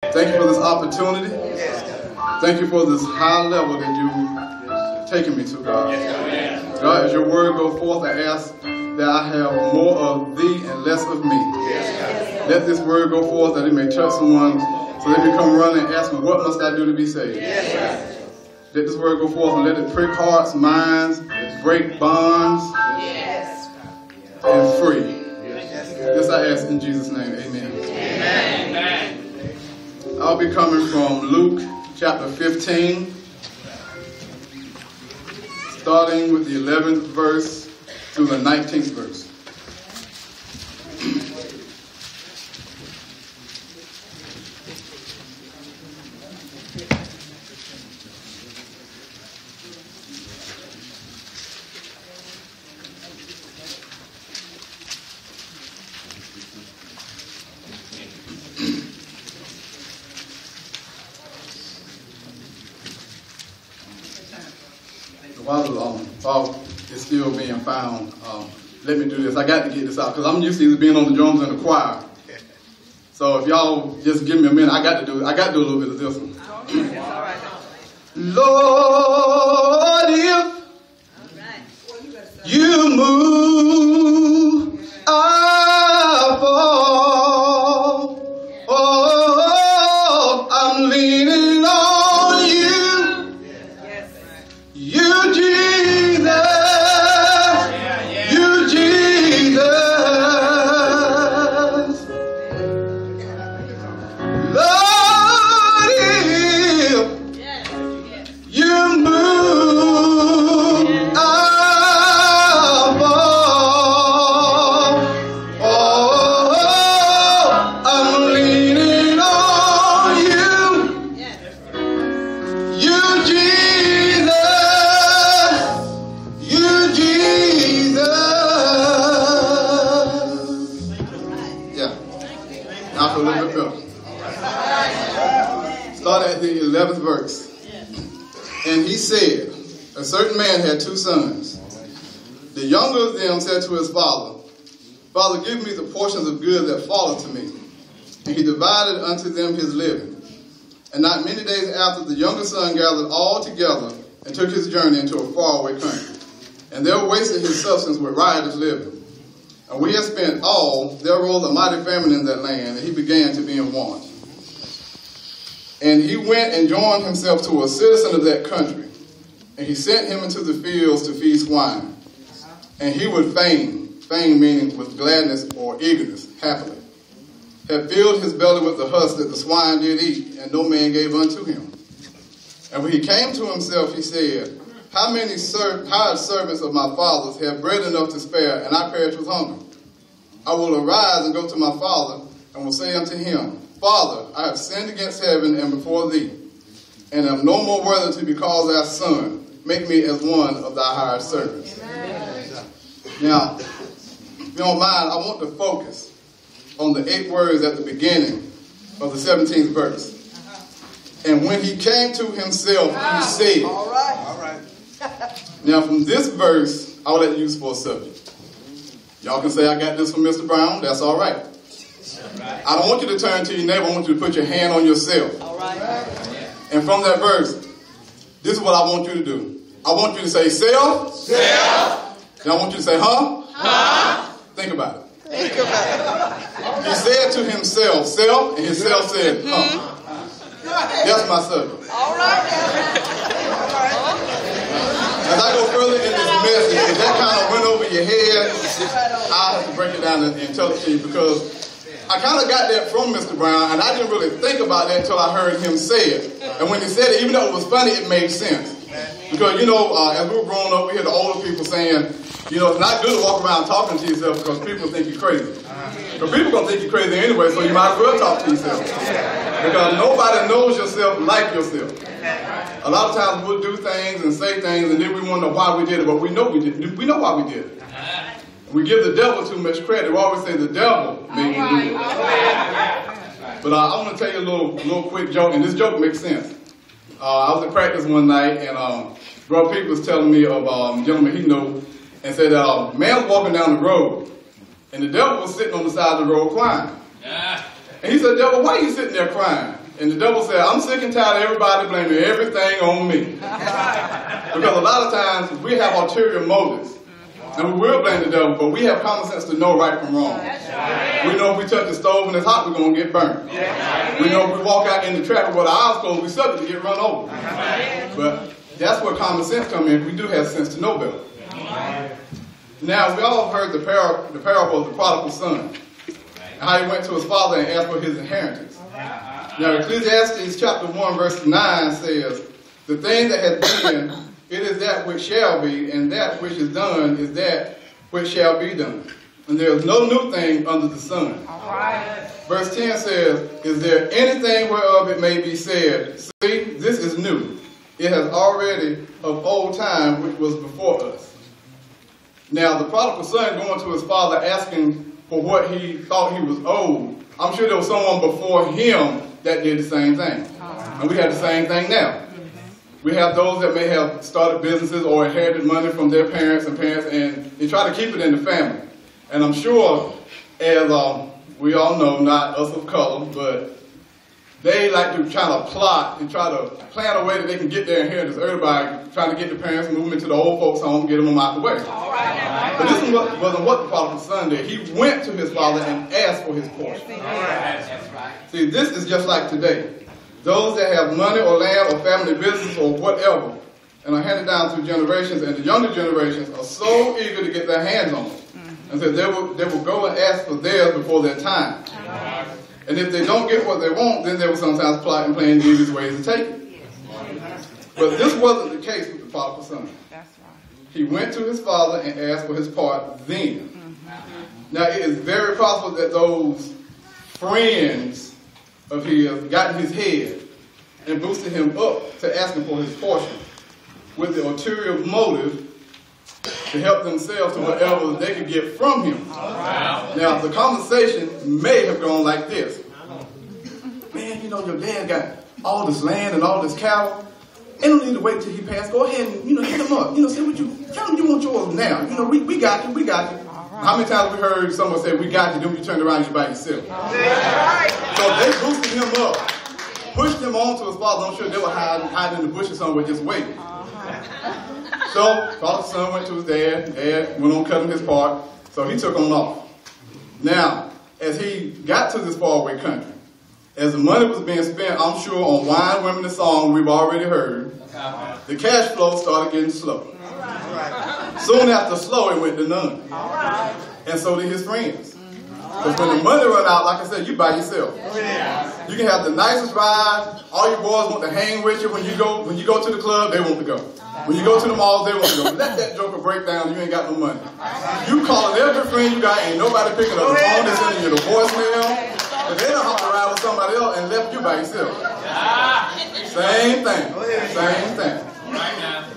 Thank you for this opportunity. Thank you for this high level that you've taken me to, God. God, as your word go forth, I ask that I have more of thee and less of me. Let this word go forth that it may touch someone so they can come running and ask me, what must I do to be saved? Let this word go forth and let it prick hearts, minds, break bonds, and free. This I ask in Jesus' name. Amen. I'll be coming from Luke chapter 15, starting with the 11th verse through the 19th verse. While it's still being found, let me do this. I got to get this out because I'm used to either being on the drums and the choir. So if y'all just give me a minute, I got to do a little bit of this one. Lord, if you move, I fall. Oh, I'm leaning on you. You, Jesus, you, Jesus, Lord, if you move, I'll fall. Oh, I'm leaning on you, you, Jesus. Now for a little bit better. Start at the 11th verse. And he said, a certain man had two sons. The younger of them said to his father, Father, give me the portions of good that falleth to me. And he divided unto them his living. And not many days after, the younger son gathered all together and took his journey into a faraway country. And there wasted his substance with riotous living. And when he had spent all, there arose a mighty famine in that land, and he began to be in want. And he went and joined himself to a citizen of that country, and he sent him into the fields to feed swine. And he would fain meaning with gladness or eagerness, happily, had filled his belly with the husk that the swine did eat, and no man gave unto him. And when he came to himself, he said, How many hired servants of my father's have bread enough to spare, and I perish with hunger? I will arise and go to my father, and will say unto him, Father, I have sinned against heaven and before thee, and am no more worthy to be called thy son. Make me as one of thy hired servants. Amen. Now, if you don't mind, I want to focus on the 8 words at the beginning of the 17th verse. And when he came to himself, he said. All right. Now, from this verse, I will let you use for a subject. Y'all can say, I got this from Mr. Brown. That's all right. I don't want you to turn to your neighbor. I want you to put your hand on yourself. All right. And from that verse, this is what I want you to do. I want you to say, self. Self. And I want you to say, huh? Huh. Think about it. Think about it. He said to himself, self, and his self said, huh. That's my subject. All right. As I go further in this message, if that kind of went over your head, I'll have to break it down and tell it to you because I kind of got that from Mr. Brown, and I didn't really think about that until I heard him say it. And when he said it, even though it was funny, it made sense. Because, as we were growing up, we hear the older people saying, it's not good to walk around talking to yourself because people think you're crazy. Because people going to think you're crazy anyway, so you might as well talk to yourself. Because nobody knows yourself like yourself. A lot of times we'll do things and say things, and then we wonder why we did it, but we know we did it. We know why we did it. We give the devil too much credit. We always say the devil made me do it. But I want to tell you a little quick joke, and this joke makes sense. I was at practice one night, and Brother Pete was telling me of a gentleman he knew, and said, man was walking down the road, and the devil was sitting on the side of the road crying. And he said, devil, why are you sitting there crying? And the devil said, I'm sick and tired of everybody blaming everything on me. Because a lot of times we have ulterior motives. And we will blame the devil, but we have common sense to know right from wrong. We know if we touch the stove and it's hot, we're going to get burned. We know if we walk out in the traffic with our eyes closed, we're subject to get run over. But that's where common sense comes in. We do have sense to know better. Now, we all heard the parable of the prodigal son. How he went to his father and asked for his inheritance. Now, Ecclesiastes chapter 1, verse 9 says, the thing that has been, it is that which shall be, and that which is done is that which shall be done. And there is no new thing under the sun. Verse 10 says, is there anything whereof it may be said, see, this is new. It has already of old time which was before us. Now, the prodigal son going to his father asking for what he thought he was owed, I'm sure there was someone before him that did the same thing. And we have the same thing now. We have those that may have started businesses or inherited money from their parents, and they try to keep it in the family. And I'm sure, as we all know, not us of color, but they like to try to plot and try to plan a way that they can get their inheritance early by trying to get the parents moving into the old folks' home, get them out the way. But this wasn't what the prodigal son did. He went to his father and asked for his portion. See, this is just like today. Those that have money or land or family business or whatever, and are handed down through generations, and the younger generations are so eager to get their hands on it. And so they will go and ask for theirs before their time. And if they don't get what they want, then they will sometimes plot and plan devious ways to take it. But this wasn't the case with the prodigal son. He went to his father and asked for his part then. Now, it is very possible that those friends of his got in his head and boosted him up to ask him for his portion with the ulterior motive to help themselves to whatever they could get from him. Now, the conversation may have gone like this. Man, you know, your dad got all this land and all this cattle. They don't need to wait till he passed. Go ahead and, hit him up. Say what tell him you want yours now. We got you. How many times we heard someone say, we got you, then you turned around and you by yourself? So they boosted him up, pushed him on to his father. I'm sure they were hiding in the bushes somewhere just waiting. So, prodigal son went to his dad. Dad went on cutting his part. So he took on off. Now, as he got to this faraway country, as the money was being spent, I'm sure, on wine, women, and song we've already heard, the cash flow started getting slow. Soon after slow, it went to none. And so did his friends. Because when the money run out, like I said, you by yourself. You can have the nicest ride. All your boys want to hang with you. When you go to the club, they want to go. When you go to the malls, they want to go. Let that joker break down. You ain't got no money. You calling every friend you got, ain't nobody picking up the phone. They're sending you the voicemail. But they done hopped around with somebody else and left you by yourself. Same thing.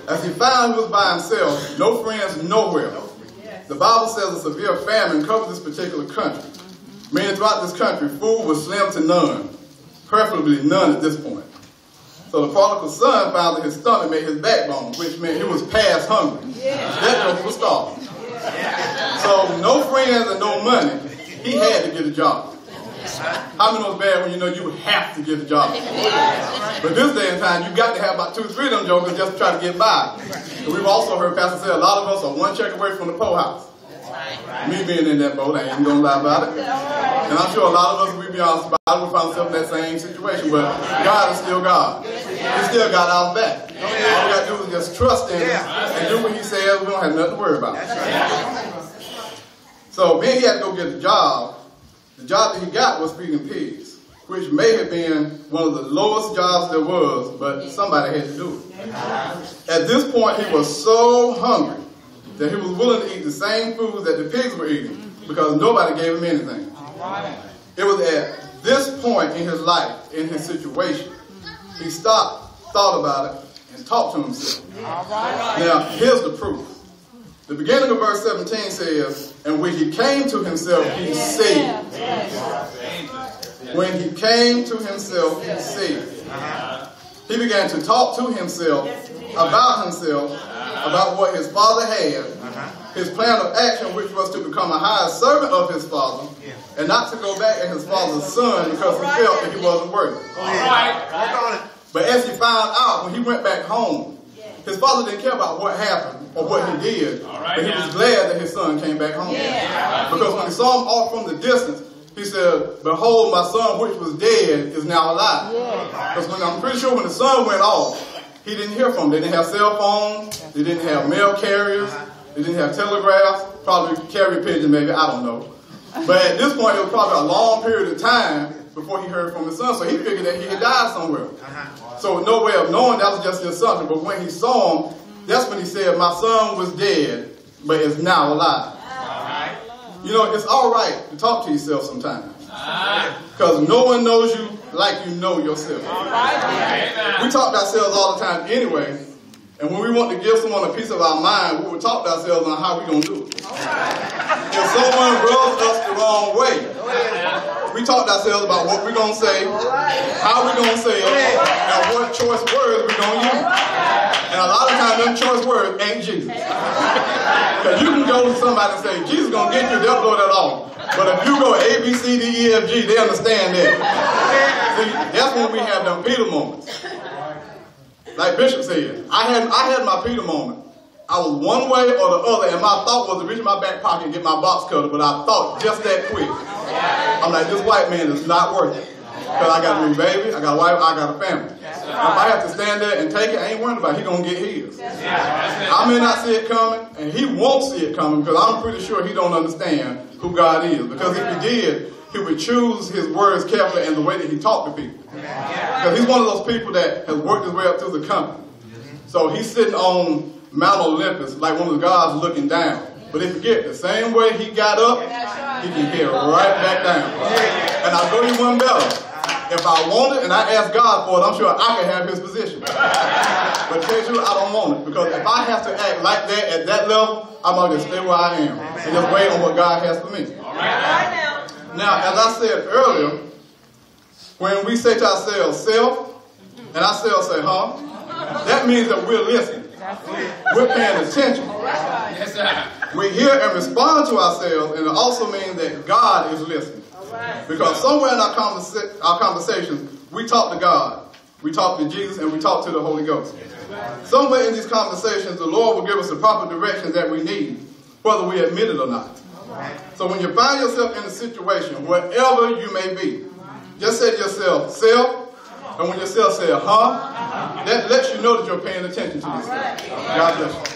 As he found he was by himself, no friends, nowhere. The Bible says a severe famine covered this particular country. Meaning throughout this country, food was slim to none. Preferably none at this point. So the prodigal son found that his stomach made his backbone, which meant he was past hungry. That joker was starving. So no friends and no money, he had to get a job. How many know it's bad when you know you have to get a job? But this day and time, you got to have about 2 or 3 of them jokers just to try to get by. And we've also heard Pastor say a lot of us are one check away from the poorhouse. Me being in that boat, I ain't gonna lie about it. And I'm sure a lot of us, we be honest about it, we found ourselves in that same situation. But God is still God. He still got our back. All we got to do is just trust in Him and do what He says. We don't have nothing to worry about. So then he had to go get a job. The job that he got was feeding pigs, which may have been one of the lowest jobs there was, but somebody had to do it. At this point, he was so hungry that he was willing to eat the same food that the pigs were eating because nobody gave him anything. It was at this point in his life, in his situation, he stopped, thought about it, and talked to himself. Now, here's the proof. The beginning of verse 17 says, and when he came to himself, he said. When he came to himself, he said. He began to talk to himself, about what his father had, his plan of action, which was to become a hired servant of his father, and not to go back as his father's son because he felt that he wasn't worthy. But as he found out, when he went back home, his father didn't care about what happened or what he did, but he was glad that his son came back home. Because when he saw him off from the distance, he said, "Behold, my son which was dead is now alive." Because I'm pretty sure when the son went off, he didn't hear from them. They didn't have cell phones. They didn't have mail carriers. They didn't have telegraphs. Probably carrier pigeon, maybe. I don't know. But at this point, it was probably a long period of time before he heard from his son. So he figured that he had died somewhere. So with no way of knowing, that was just the assumption. But when he saw him, that's when he said, "My son was dead, but is now alive." You know, it's all right to talk to yourself sometimes. Because no one knows you like you know yourself. We talk to ourselves all the time anyway. And when we want to give someone a piece of our mind, we will talk to ourselves on how we're going to do it. If someone rubs us the wrong way, we talk to ourselves about what we're going to say, how we're going to say it, and what choice words we're going to use. And a lot of times, them choice words ain't Jesus. Because you can go to somebody and say, "Jesus is going to get you," they'll blow that off. But if you go A, B, C, D, E, F, G, they understand that. See, that's when we have them Peter moments. Like Bishop said, I had my Peter moment. I was one way or the other, and my thought was to reach in my back pocket and get my box cutter, but I thought just that quick. I'm like, this white man is not worth it. Because I got a new baby, I got a wife, I got a family. If I have to stand there and take it, I ain't worried about it. He going to get his. I may not see it coming, and he won't see it coming, because I'm pretty sure he don't understand who God is. Because if he did, he would choose his words carefully and the way that he talked to people. Because he's one of those people that has worked his way up through the company. So he's sitting on Mount Olympus like one of the gods looking down. But if you get the same way he got up, he can get right back down. And I'll go you one better. If I want it and I ask God for it, I'm sure I can have his position. But tell you, I don't want it. Because if I have to act like that at that level, I'm going to stay where I am. And just wait on what God has for me. Now, as I said earlier, when we say to ourselves, self, and ourselves say, huh, that means that we're listening. We're paying attention. We hear and respond to ourselves, and it also means that God is listening. Because somewhere in our conversations, we talk to God, we talk to Jesus, and we talk to the Holy Ghost. Somewhere in these conversations, the Lord will give us the proper direction that we need, whether we admit it or not. So when you find yourself in a situation, wherever you may be, just say to yourself, self, and when yourself says, huh, that lets you know that you're paying attention to yourself. God bless you.